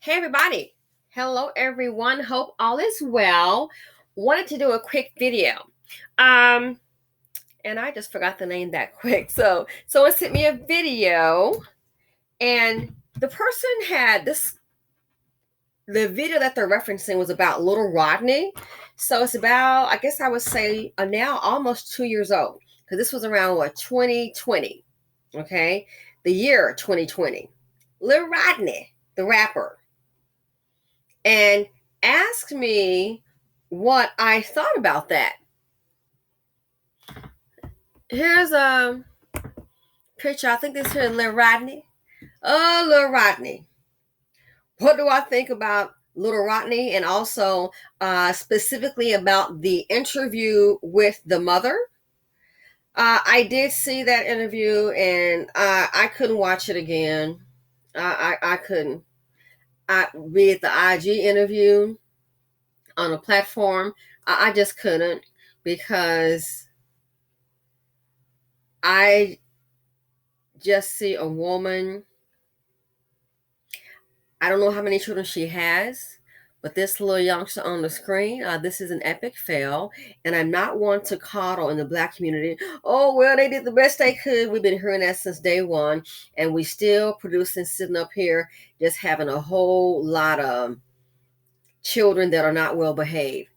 Hey everybody. Hello everyone. Hope all is well. Wanted to do a quick video. Um and I just forgot the name that quick. So someone sent me a video and the person had the video that they're referencing was about Lil Rodney. So it's about, I guess I would say, now almost 2 years old. Because this was around 2020. Okay. The year 2020. Lil Rodney, the rapper, and asked me what I thought about that. Here's a picture. I think this here is Lil Rodney. Oh, Lil Rodney. What do I think about Lil Rodney, and also specifically about the interview with the mother? I did see that interview, and I couldn't watch it again. I couldn't. Be it the IG interview on a platform, I just couldn't, because I just see a woman. I don't know how many children she has, but this little youngster on the screen, this is an epic fail. And I'm not one to coddle in the Black community. Oh, well, they did the best they could. We've been hearing that since day one. And we still producing, sitting up here, just having a whole lot of children that are not well behaved.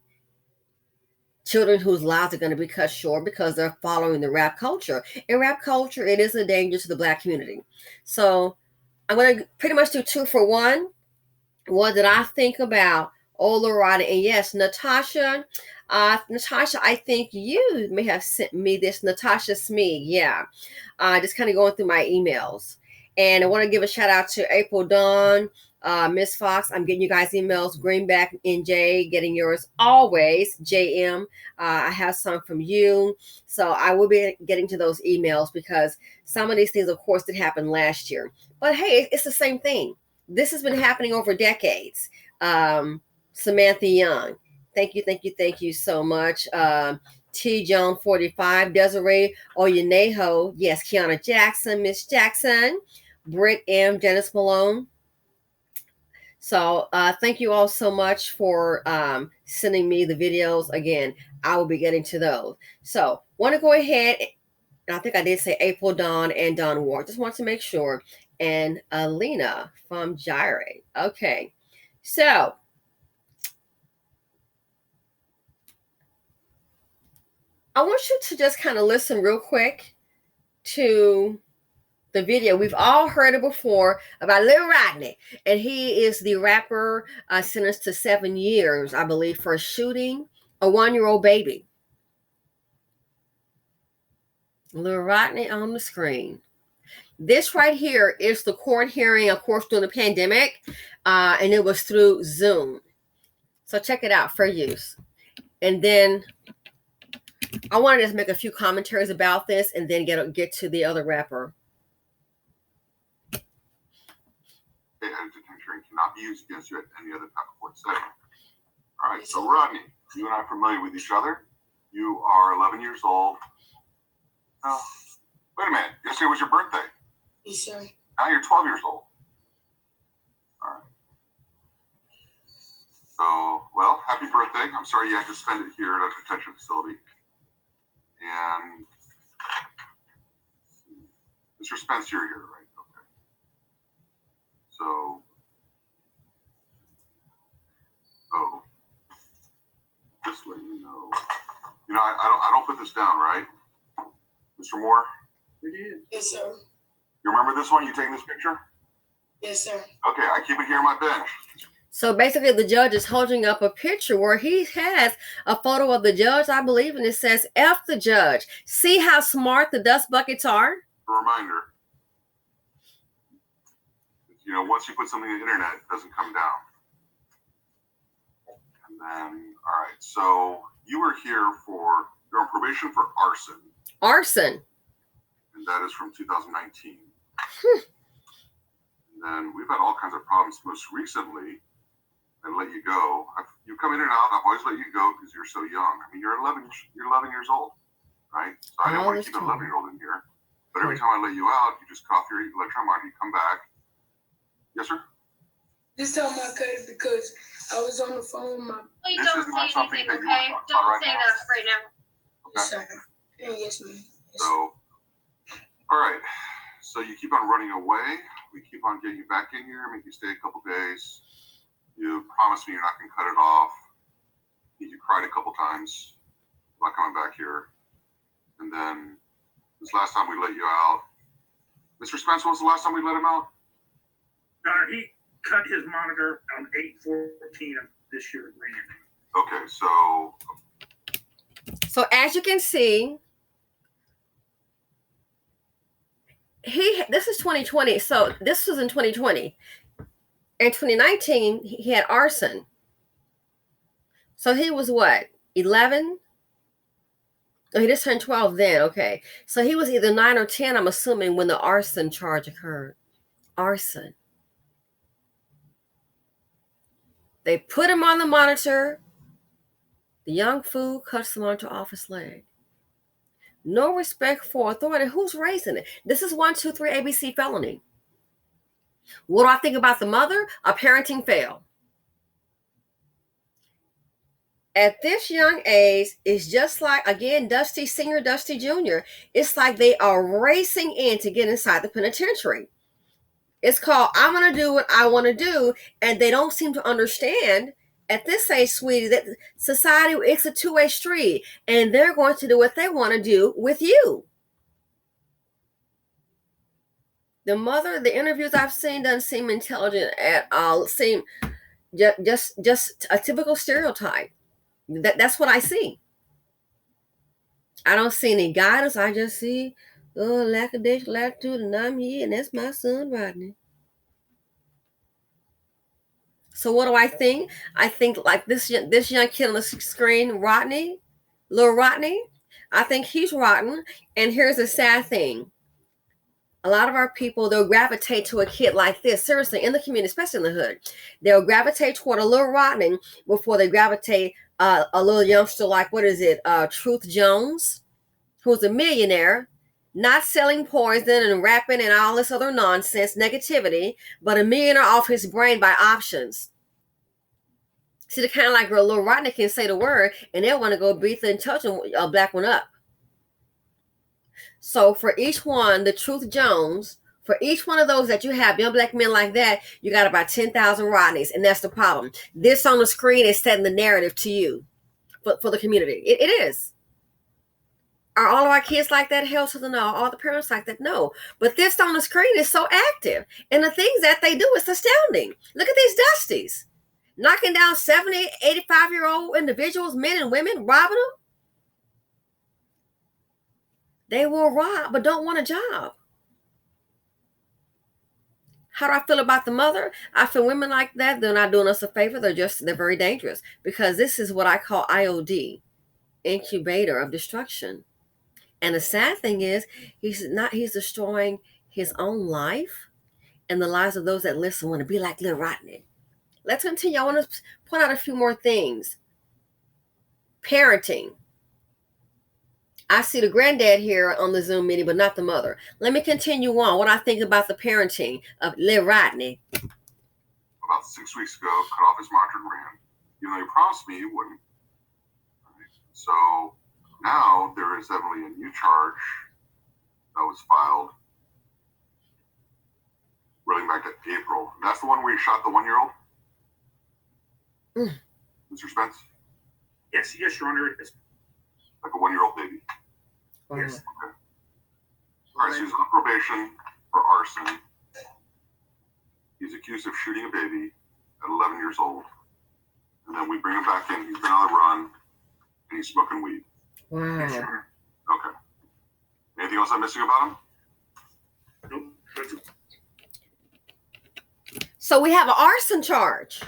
Children whose lives are going to be cut short because they're following the rap culture. In rap culture, it is a danger to the Black community. So I'm going to pretty much do two for one. What did I think about Lil Rodney? And yes, Natasha, I think you may have sent me this. Natasha Smee, yeah. Just kind of going through my emails. And I want to give a shout out to April Dawn, Miss Fox. I'm getting you guys emails. Greenback NJ, getting yours always. JM, I have some from you. So I will be getting to those emails, because some of these things, of course, did happen last year. But hey, it's the same thing. This has been happening over decades. Samantha Young, thank you so much. T. Joan 45, Desiree Oyenejo, yes, Kiana Jackson, Miss Jackson, Britt M, Janice Malone. So thank you all so much for sending me the videos. Again, I will be getting to those. So want to go ahead, and I think I did say April Dawn and Dawn Ward. Just want to make sure. And Alina from Gyre. Okay. So I want you to just kind of listen real quick to the video. We've all heard it before about Lil Rodney, and he is the rapper sentenced to 7 years, I believe, for shooting a 1-year-old baby. Lil Rodney on the screen. This right here is the court hearing, of course, during the pandemic, and it was through Zoom. So check it out for use. And then I wanted to make a few commentaries about this, and then get to the other rapper. Detention cannot be used against you at any other type of court setting. All right, so Rodney, you and I are familiar with each other. You are 11 years old. Oh, wait a minute. Yesterday was your birthday. Yes, sir. Now you're 12 years old. All right. So, well, happy birthday. I'm sorry you had to spend it here at a detention facility. And Mr. Spence, you're here, right? Okay. So, just let you know. You know, I don't put this down, right? Mr. Moore? We did. Yes, sir. You remember this one? You taking this picture? Yes, sir. Okay, I keep it here on my bench. So basically, the judge is holding up a picture where he has a photo of the judge, I believe, and it says, F the judge. See how smart the dust buckets are? A reminder. You know, once you put something on the internet, it doesn't come down. And then, all right, so you were here you're on probation for arson. Arson. And that is from 2019. And then we've had all kinds of problems. Most recently, I let you go. You come in and out. I've always let you go because you're so young. I mean, you're 11 years old, right? So I didn't want to keep an 11-year-old in here. But every time I let you out, you just cough your electron monitor, you come back. Yes, sir? This time I cut it because I was on the phone with my. Please don't say anything, okay? Don't say that right now. Yes, sir. Yes, ma'am. So, all right. So you keep on running away. We keep on getting you back in here, make you stay a couple days. You promise me you're not going to cut it off. You cried a couple times about coming back here. And then this last time we let you out. Mr. Spence, when was the last time we let him out? He cut his monitor on 8/14 of this year. Okay, so as you can see, this is 2020. So this was in 2020. In 2019, he had arson. So he was what, 11? Oh, he just turned 12 then. Okay. So he was either 9 or 10, I'm assuming, when the arson charge occurred. Arson. They put him on the monitor. The young fool cuts him onto off his leg. No respect for authority. Who's raising it? This is 1, 2, 3 ABC felony. What do I think about the mother? A parenting fail. At this young age, it's just like, again, Dusty Sr., Dusty Jr. It's like they are racing in to get inside the penitentiary. It's called, I'm going to do what I want to do. And they don't seem to understand at this age, sweetie, that society, it's a two-way street. And they're going to do what they want to do with you. The mother, the interviews I've seen doesn't seem intelligent at all. It seems just a typical stereotype. That's what I see. I don't see any guidance. I just see lackadaisical attitude, and I'm here, and that's my son, Rodney. So what do I think? I think like this young kid on the screen, Rodney, Lil Rodney, I think he's rotten. And here's the sad thing. A lot of our people, they'll gravitate to a kid like this, seriously, in the community, especially in the hood. They'll gravitate toward a Lil Rodney before they gravitate a little youngster like, what is it, Truth Jones, who's a millionaire, not selling poison and rapping and all this other nonsense, negativity, but a millionaire off his brain by options. See, the kind of like Lil Rodney can say the word, and they'll want to go beat the intelligent black one up. So for each one, the Truth Jones, for each one of those that you have, young black men like that, you got about 10,000 Rodneys, and that's the problem. This on the screen is setting the narrative to you for the community. It is. Are all of our kids like that? Hell to the no. All the parents like that? No. But this on the screen is so active, and the things that they do is astounding. Look at these Dusties. Knocking down 70, 85-year-old individuals, men and women, robbing them. They will rob, but don't want a job. How do I feel about the mother? I feel women like that, they're not doing us a favor. They're very dangerous, because this is what I call IOD, incubator of destruction. And the sad thing is, he's destroying his own life and the lives of those that listen want to be like Lil Rodney. Let's continue. I want to point out a few more things. Parenting. I see the granddad here on the Zoom meeting, but not the mother. Let me continue on. What I think about the parenting of Lil Rodney. About 6 weeks ago, cut off his monitor and ran. Even though he promised me he wouldn't. Right. So now there is evidently a new charge that was filed relating back to April. That's the one where you shot the 1-year-old? Mr. Spence? Yes, Your Honor, it is. Like a 1-year-old baby? Yes. Okay. All right, so he's on probation for arson. He's accused of shooting a baby at 11 years old. And then we bring him back in. He's been on the run, and he's smoking weed. Wow. Yes, Your Honor. Okay. Anything else I'm missing about him? Nope. That's it. So we have an arson charge.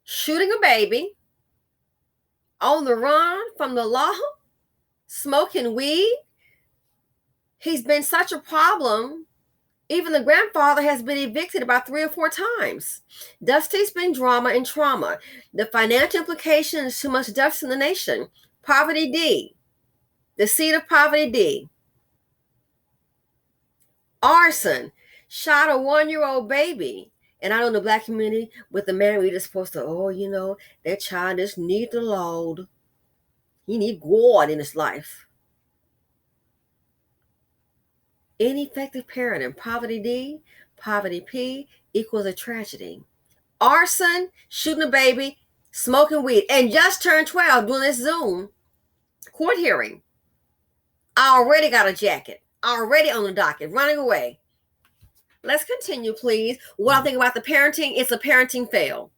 Shooting a baby. On the run from the law. Smoking weed. He's been such a problem. Even the grandfather has been evicted about 3 or 4 times. Dusty's been drama and trauma. The financial implication is too much dust in the nation. Poverty D. The seed of poverty D. Arson. Shot a 1-year-old baby. And I know in the Black community, with the man, we're just supposed to, oh, you know, that child just need the Lord. He need God in his life. Ineffective parenting, poverty D, poverty P equals a tragedy. Arson, shooting a baby, smoking weed, and just turned 12 doing this Zoom court hearing. I already got a jacket, already on the docket, running away. Let's continue, please. What I think about the parenting, it's a parenting fail.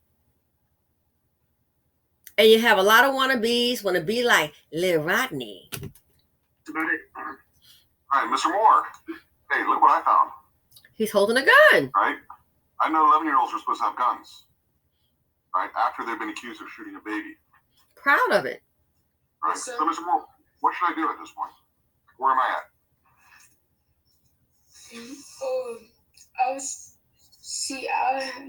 And you have a lot of wannabes want to be like Lil Rodney. That's about it. All right, Mr. Moore. Hey, look what I found. He's holding a gun. Right? I know 11-year-olds are supposed to have guns. Right? After they've been accused of shooting a baby. Proud of it. Right? Yes, sir. So, Mr. Moore, what should I do at this point? Where am I at?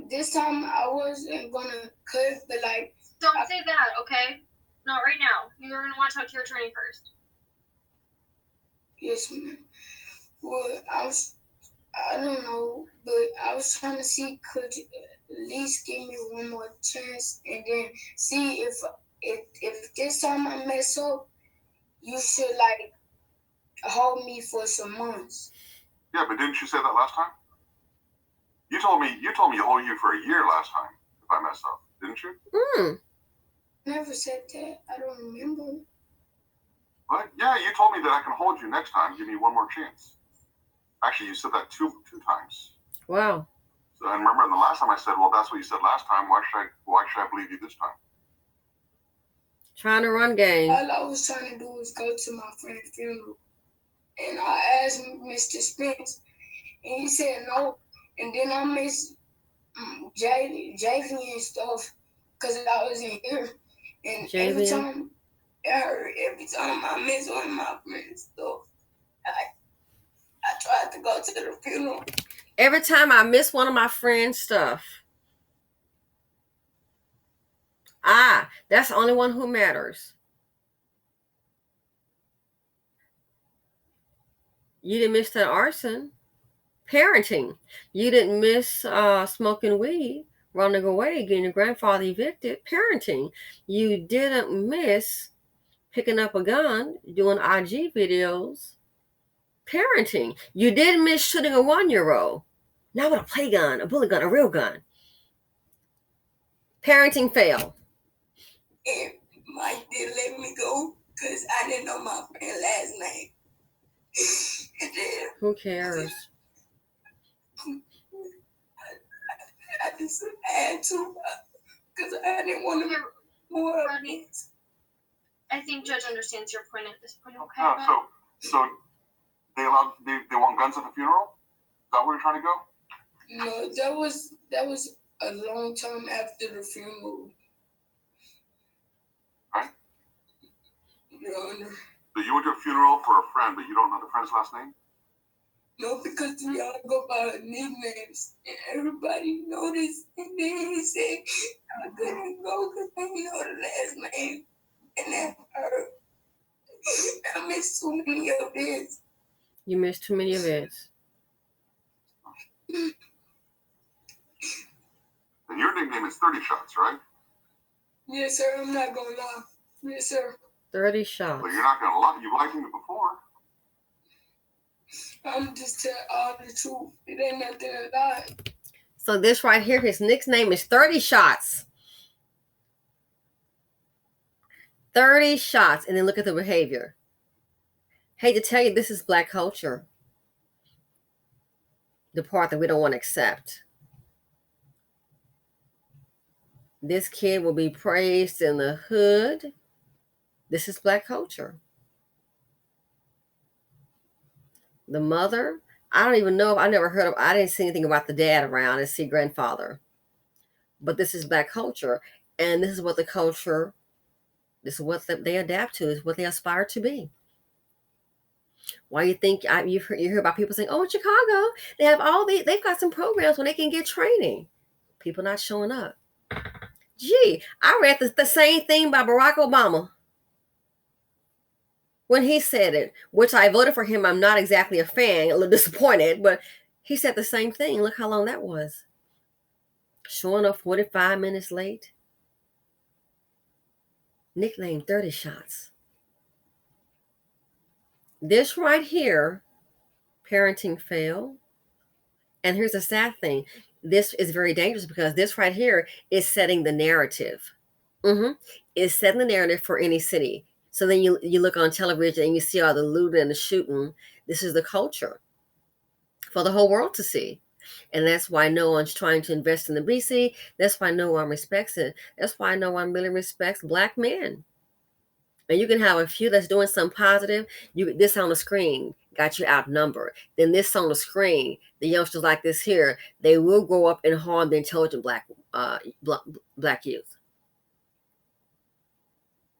This time I wasn't gonna cut, but like, Don't say that, okay? Not right now. You're gonna want to talk to your attorney first. yes, ma'am. Well, I don't know, but I was trying to see, could you at least give me one more chance, and then see if this time I mess up, you should like hold me for some months. Yeah, but didn't you say that last time? You told me to hold you for a year last time if I mess up, didn't you? Never said that. I don't remember. What? Yeah, you told me that I can hold you next time. Give me one more chance. Actually, you said that two times. Wow. So, and remember, the last time I said, well, that's what you said last time. Why should I believe you this time? Trying to run game. All I was trying to do was go to my friend's funeral, and I asked Mr. Spence, and he said no. And then I missed JV and stuff because I was in here, and every time I miss one of my friends' stuff, I tried to go to the funeral. Every time I miss one of my friends' stuff. That's the only one who matters. You didn't miss that arson. Parenting. You didn't miss smoking weed, running away, getting your grandfather evicted. Parenting. You didn't miss picking up a gun, doing IG videos. Parenting. You didn't miss shooting a 1-year-old. Not with a play gun, a bullet gun, a real gun. Parenting fail. And Mike did let me go because I didn't know my friend's last name. And then Who cares? I just had to because I didn't want to Here, more. Rodney. I think Judge understands your point at this point, okay? So they want guns at the funeral? Is that where you're trying to go? No, that was a long time after the funeral. Right? Your Honor. So you went to a funeral for a friend, but you don't know the friend's last name? No, because we all go by nicknames, and everybody noticed. And then he said I couldn't go because they know the last name, and that hurt. I missed too many events. You missed too many events. And your nickname is 30 Shots, right? Yes, sir. I'm not gonna lie. Yes, sir. 30 shots. But you're not going to lie. You've lied to me before. I'm just telling all the truth. It ain't nothing to lie. So this right here, his nickname is 30 Shots. 30 shots. And then look at the behavior. Hate to tell you, this is Black culture. The part that we don't want to accept. This kid will be praised in the hood. This is Black culture. The mother, I don't even know if I never heard of, I didn't see anything about the dad around and see grandfather. But this is Black culture. And this is what the culture, this is what they adapt to, is what they aspire to be. Why you think, you hear about people saying, oh, in Chicago, they have they've got some programs where they can get training. People not showing up. Gee, I read the same thing by Barack Obama. When he said it, which I voted for him, I'm not exactly a fan, a little disappointed, but he said the same thing. Look how long that was. showing up 45 minutes late. Nicknamed 30 shots. This right here, parenting fail. And here's the sad thing. This is very dangerous because this right here is setting the narrative. It's setting the narrative for any city. So then you look on television and you see all the looting and the shooting. This is the culture for the whole world to see. And that's why no one's trying to invest in the BC. That's why no one respects it. That's why no one really respects Black men. And you can have a few that's doing something positive. This on the screen got you outnumbered. Then this on the screen, the youngsters like this here, they will grow up and harm the intelligent black youth.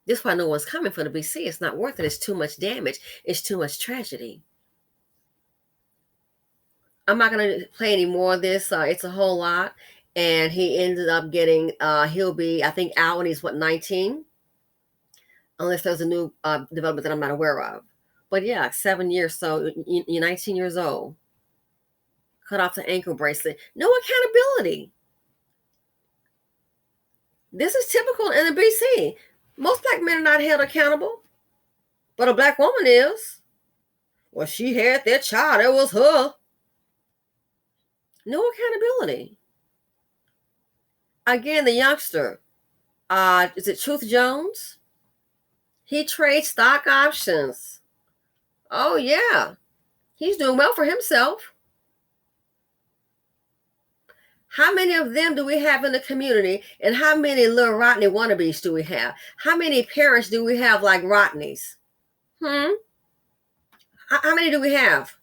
This is why no one's coming for the BC. It's not worth it. It's too much damage. It's too much tragedy. I'm not going to play any more of this. It's a whole lot. And he ended up getting, he'll be, I think, out when he's, 19? Unless there's a new development that I'm not aware of. But yeah, 7 years. So you're 19 years old. Cut off the ankle bracelet. No accountability. This is typical in the BC. Most Black men are not held accountable. But a Black woman is. Well, she had that child. It was her. No accountability. Again, the youngster. Is it Truth Jones? He trades stock options. Oh, yeah. He's doing well for himself. How many of them do we have in the community? And how many Lil Rodney wannabes do we have? How many parents do we have like Rodneys? How many do we have?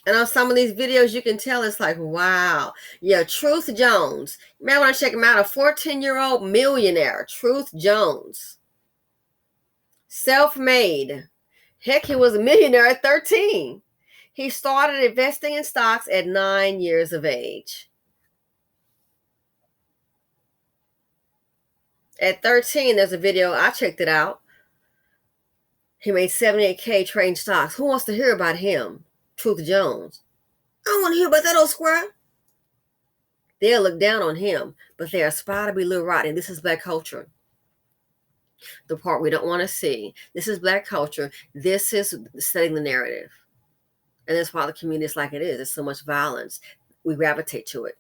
And on some of these videos, you can tell it's like, wow. Yeah, Truth Jones. You may want to check him out. A 14-year-old millionaire, Truth Jones. Self-made. Heck, he was a millionaire at 13. He started investing in stocks at 9 years of age. At 13, there's a video. I checked it out. He made $78K trading stocks. Who wants to hear about him? Truth Jones. I don't want to hear about that old square. They'll look down on him, but they aspire to be Lil Rodney. This is Black culture. The part we don't want to see. This is Black culture. This is setting the narrative. And that's why the community is like it is. There's so much violence. We gravitate to it.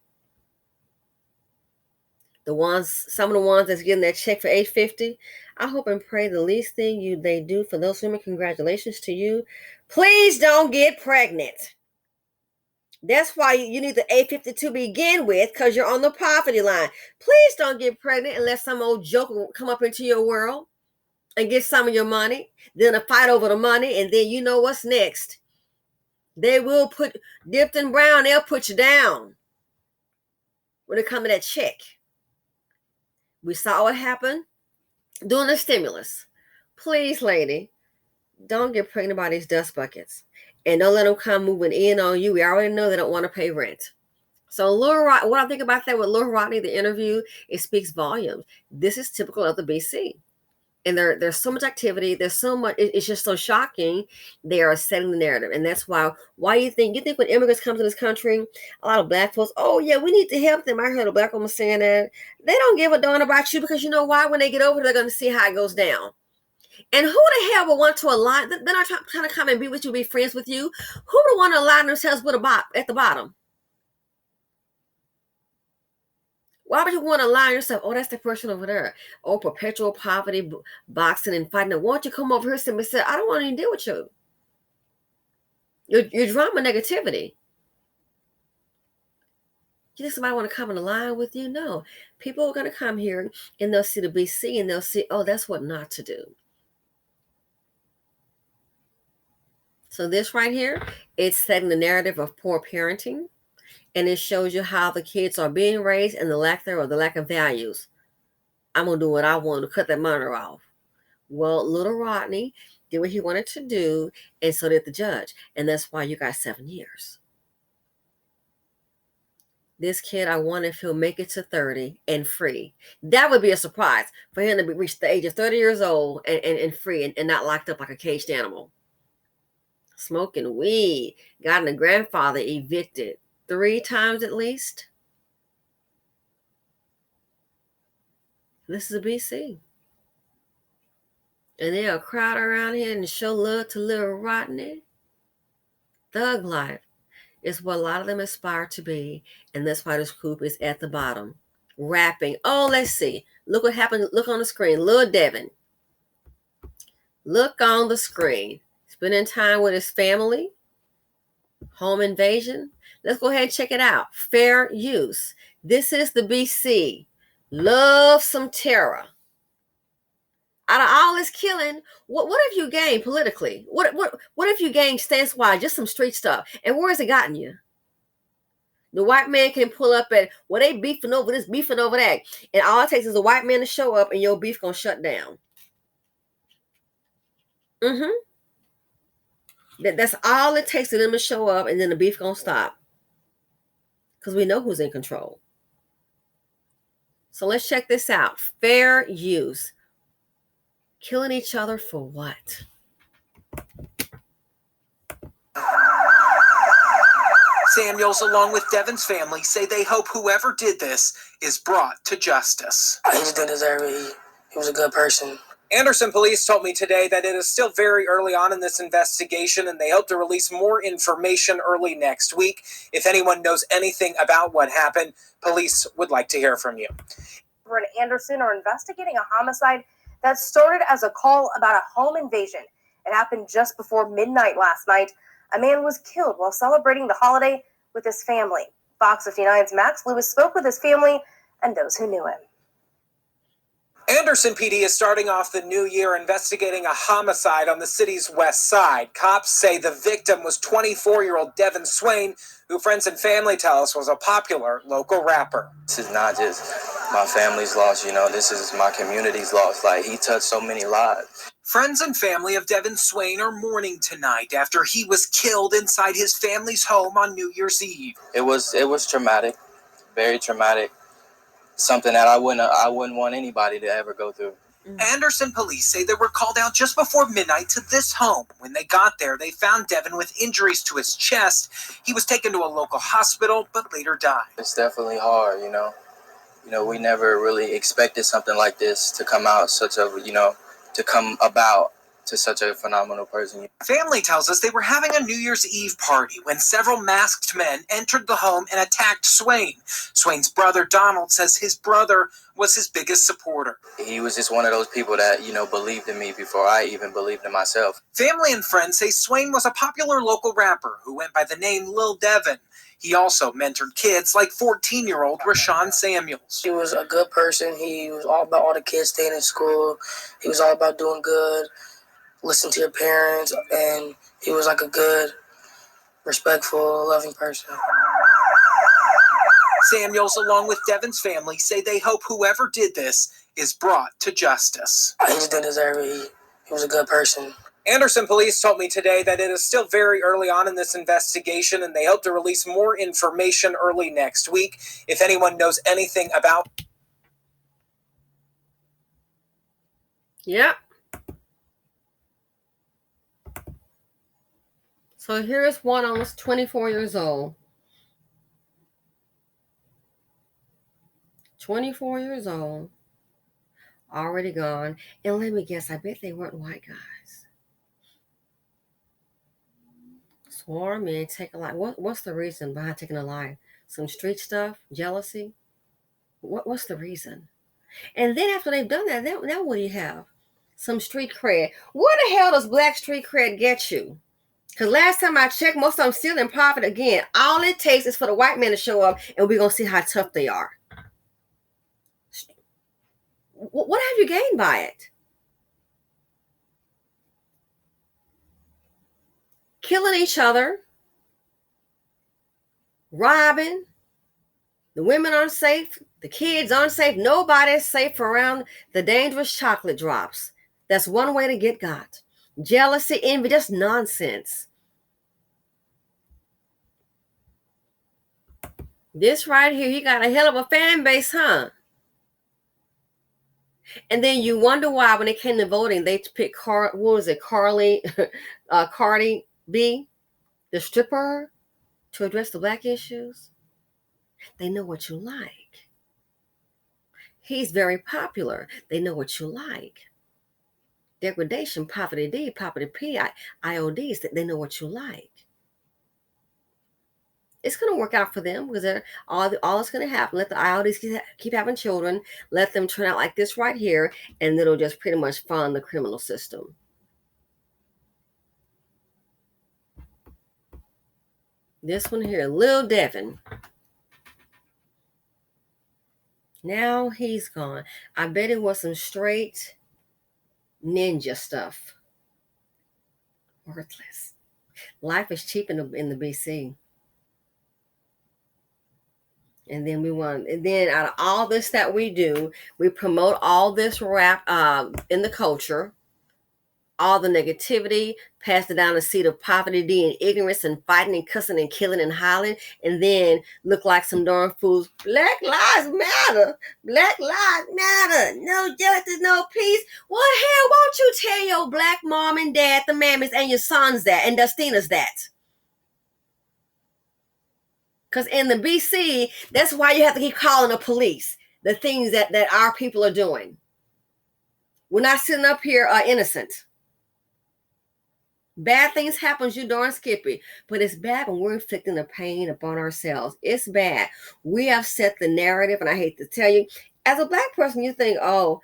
Some of the ones that's getting that check for $850, I hope and pray the least thing they do for those women, congratulations to you. Please don't get pregnant. That's why you need the $850 to begin with, because you're on the poverty line. Please don't get pregnant unless some old joker come up into your world and get some of your money. Then a fight over the money, and then you know what's next. They will put, dipped in brown, they'll put you down when it comes to that check. We saw what happened during the stimulus. Please, lady, don't get pregnant by these dust buckets. And don't let them come moving in on you. We already know they don't want to pay rent. So what I think about that with Lil Rodney, the interview, it speaks volumes. This is typical of the BC. And there's so much activity. There's so much. It's just so shocking. They are setting the narrative. And that's why you think when immigrants come to this country, a lot of Black folks, oh, yeah, we need to help them. I heard a Black woman saying that. They don't give a darn about you because you know why? When they get over here, they're going to see how it goes down. And who the hell would want to align? They're not trying to come and be with you, be friends with you. Who would want to align themselves with at the bottom? Why would you want to align yourself? Oh, that's the person over there. Oh, perpetual poverty, boxing and fighting. Why don't you come over here and say, I don't want to even deal with you. Your drama negativity. You think somebody want to come and align with you? No. People are going to come here and they'll see the BC and they'll see, oh, that's what not to do. So this right here, it's setting the narrative of poor parenting. And it shows you how the kids are being raised and the lack of values. I'm going to do what I want to cut that monitor off. Well, Lil Rodney did what he wanted to do, and so did the judge. And that's why you got 7 years. This kid, I wonder if he'll make it to 30 and free. That would be a surprise for him to reach the age of 30 years old and free and not locked up like a caged animal. Smoking weed. Gotten a grandfather evicted 3 times at least. This is BC. And they'll crowd around here and show love to Lil Rodney. Thug life is what a lot of them aspire to be. And that's why this group is at the bottom. Rapping. Oh, let's see. Look what happened. Look on the screen. Lil Devin. Look on the screen. Spending time with his family. Home invasion. Let's go ahead and check it out. Fair use. This is the BC. Love some terror. Out of all this killing, what have you gained politically? What have you gained stance-wise? Just some street stuff. And where has it gotten you? The white man can pull up at, well, they beefing over this, beefing over that. And all it takes is a white man to show up and your beef gonna shut down. That's all it takes for them to show up, and then the beef gonna stop. Because we know who's in control. So let's check this out. Fair use. Killing each other for what? Samuels, along with Devin's family, say they hope whoever did this is brought to justice. He just didn't deserve it. He was a good person. Anderson police told me today that it is still very early on in this investigation, and they hope to release more information early next week. If anyone knows anything about what happened, police would like to hear from you. And Anderson are investigating a homicide that started as a call about a home invasion. It happened just before midnight last night. A man was killed while celebrating the holiday with his family. Fox 59's Max Lewis spoke with his family and those who knew him. Anderson PD is starting off the new year investigating a homicide on the city's west side. Cops say the victim was 24-year-old Devin Swain, who friends and family tell us was a popular local rapper. This is not just my family's loss, this is my community's loss. Like, he touched so many lives. Friends and family of Devin Swain are mourning tonight after he was killed inside his family's home on New Year's Eve. It was traumatic, very traumatic. Something that I wouldn't want anybody to ever go through. Anderson police say they were called out just before midnight to this home. When they got there, they found Devin with injuries to his chest. He was taken to a local hospital, but later died. It's definitely hard, we never really expected something like this to come out to come about to such a phenomenal person. Family tells us they were having a New Year's Eve party when several masked men entered the home and attacked Swain. Swain's brother, Donald, says his brother was his biggest supporter. He was just one of those people that, believed in me before I even believed in myself. Family and friends say Swain was a popular local rapper who went by the name Lil Devin. He also mentored kids like 14-year-old Rashawn Samuels. He was a good person. He was all about all the kids staying in school. He was all about doing good. Listen to your parents, and he was like a good, respectful, loving person. Samuels, along with Devin's family, say they hope whoever did this is brought to justice. He just didn't deserve it. He was a good person. Anderson police told me today that it is still very early on in this investigation, and they hope to release more information early next week. If anyone knows anything about... Yep. So here's one almost 24 years old. 24 years old. Already gone. And let me guess, I bet they weren't white guys. Sworn men take a life. What's the reason behind taking a life? Some street stuff? Jealousy? What's the reason? And then after they've done that, now what do you have? Some street cred. Where the hell does black street cred get you? Because last time I checked, most of them still in profit again. All it takes is for the white man to show up, and we're going to see how tough they are. What have you gained by it? Killing each other, robbing, the women aren't safe, the kids aren't safe, nobody's safe around the dangerous chocolate drops. That's one way to get got. Jealousy, envy, just nonsense. This right here, you got a hell of a fan base, huh? And then you wonder why when it came to voting, they picked Cardi, B, the stripper, to address the Black issues. They know what you like. He's very popular. They know what you like. Degradation, poverty D, poverty P, IODs, they know what you like. It's going to work out for them because all that's going to happen. Let the IODs keep having children. Let them turn out like this right here, and it'll just pretty much fund the criminal system. This one here, Lil Devin. Now he's gone. I bet it was some straight ninja stuff. Worthless. Life is cheap in the BC. And then out of all this that we do, we promote all this rap in the culture, all the negativity, pass it down the seat of poverty, D, and ignorance, and fighting and cussing and killing and hollering, and then look like some darn fools. Black lives matter. Black lives matter. No justice, no peace. Well, hell, won't you tell your Black mom and dad, the mammies, and your sons that, and Dustina's that? Because in the BC, that's why you have to keep calling the police, the things that our people are doing. We're not sitting up here innocent. Bad things happen, you darn skippy. But it's bad when we're inflicting the pain upon ourselves. It's bad. We have set the narrative, and I hate to tell you, as a Black person, you think, oh,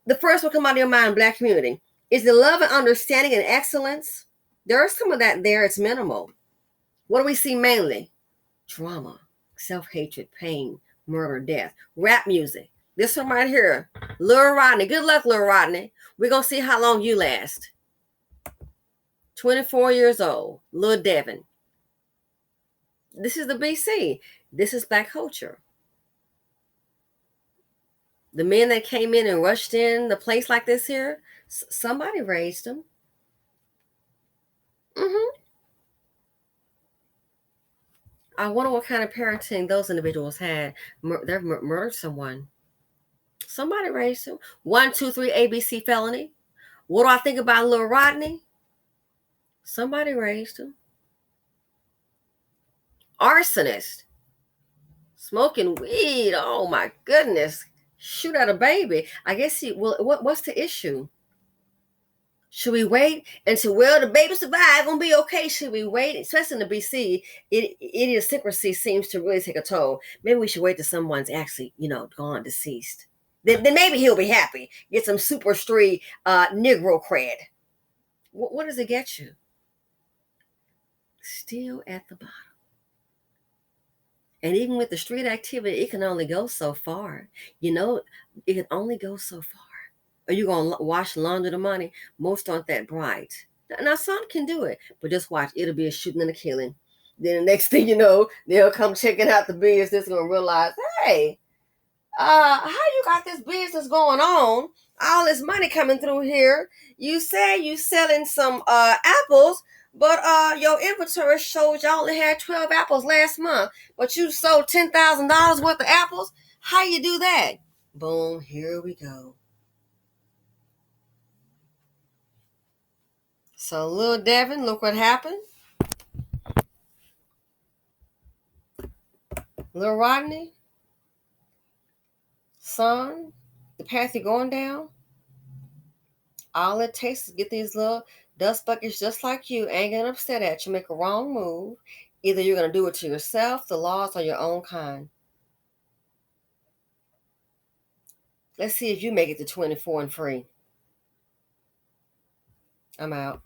the first one come out of your mind, Black community. Is the love and understanding and excellence? There is some of that there. It's minimal. What do we see mainly? Drama, self-hatred, pain, murder, death. Rap music. This one right here, Lil Rodney. Good luck, Lil Rodney. We're going to see how long you last. 24 years old, Lil Devin. This is the BC. This is Black culture. The men that came in and rushed in the place like this here, somebody raised them. I wonder what kind of parenting those individuals had. They've murdered someone. Somebody raised them. 1, 2, 3 ABC felony. What do I think about Lil Rodney? Somebody raised him. Arsonist. Smoking weed. Oh my goodness. Shoot at a baby. I guess what's the issue? Should we wait until, well, the baby survived, gonna be okay? Should we wait? Especially in the BC, idiosyncrasy seems to really take a toll. Maybe we should wait till someone's actually, gone, deceased. Then maybe he'll be happy. Get some super street Negro cred. What does it get you? Still at the bottom. And even with the street activity, it can only go so far. It can only go so far. Are you going to wash and launder the money? Most aren't that bright. Now, some can do it, but just watch. It'll be a shooting and a killing. Then the next thing you know, they'll come checking out the business and going to realize, hey, how you got this business going on? All this money coming through here. You say you selling some apples, but your inventory shows you only had 12 apples last month, but you sold $10,000 worth of apples. How you do that? Boom, here we go. So Lil Devin, look what happened. Lil Rodney, son, the path you're going down, all it takes is get these little dust buckets just like you, ain't getting upset at you, make a wrong move. Either you're going to do it to yourself, the laws, or your own kind. Let's see if you make it to 24 and free. I'm out.